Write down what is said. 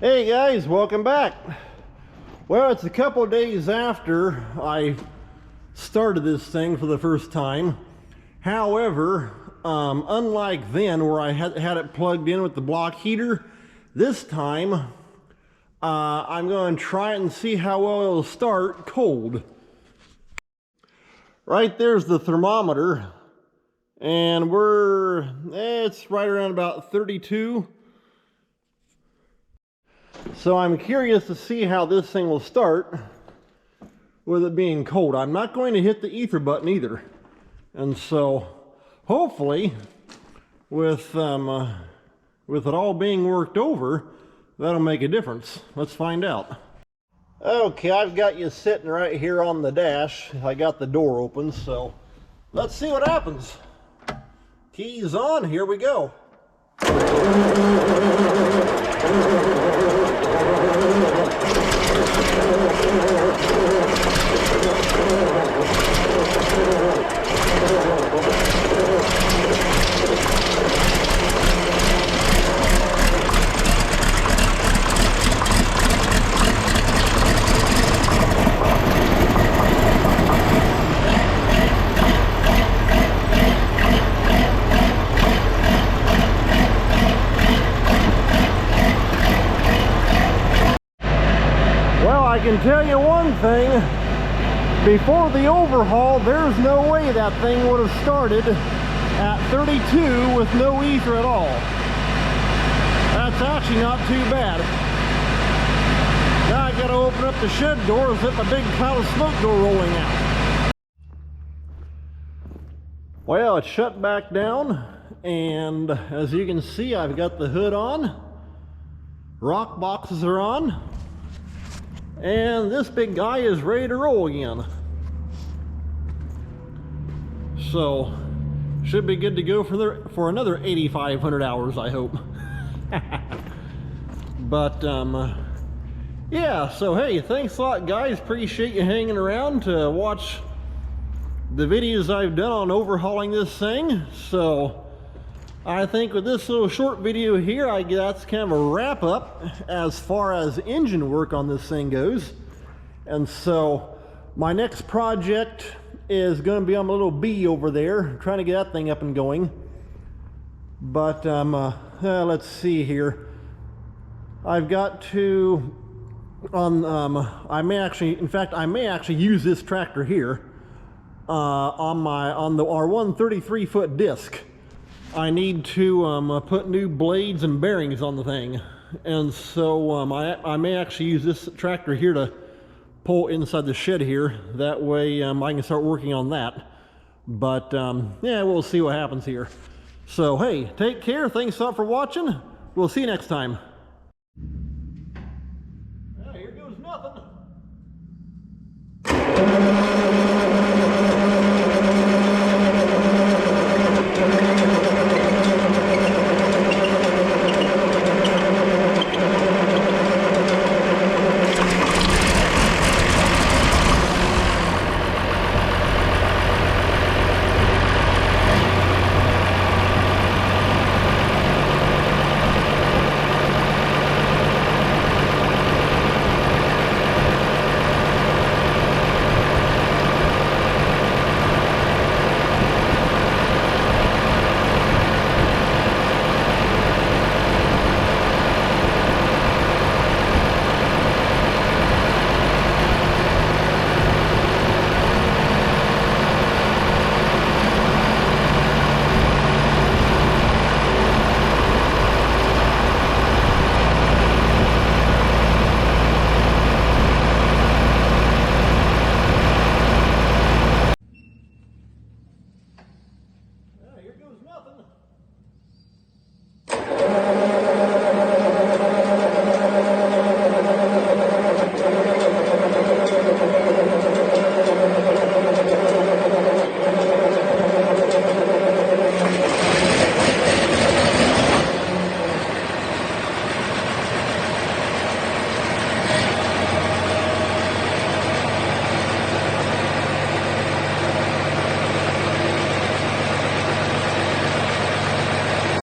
Hey guys, welcome back. Well, it's a couple of days after I started this thing for the first time. However, unlike then where I had it plugged in with the block heater, this time I'm going to try it and see how well it'll start cold. Right there's the thermometer, and it's right around about 32. So I'm curious to see how this thing will start with it being cold. I'm not going to hit the ether button either. And so hopefully with it all being worked over, that'll make a difference. Let's find out. Okay, I've got you sitting right here on the dash. I got the door open, so let's see what happens. Keys on, here we go. I can tell you one thing, before the overhaul, there's no way that thing would have started at 32 with no ether at all. That's actually not too bad. Now I gotta open up the shed door and let my big cloud of smoke go rolling out. Well, it's shut back down, and as you can see, I've got the hood on, rock boxes are on, and this big guy is ready to roll again. So, should be good to go for another 8,500 hours, I hope. But, yeah, so hey, thanks a lot guys. Appreciate you hanging around to watch the videos I've done on overhauling this thing. So, I think with this little short video here, that's kind of a wrap up as far as engine work on this thing goes. And so my next project is going to be on my little B over there, trying to get that thing up and going. But let's see here. I've got to I may actually use this tractor here on the R1 33-foot disc. I need to put new blades and bearings on the thing, and so I may actually use this tractor here to pull inside the shed here. That way I can start working on that. But yeah, we'll see what happens here. So hey, take care. Thanks a lot for watching. We'll see you next time.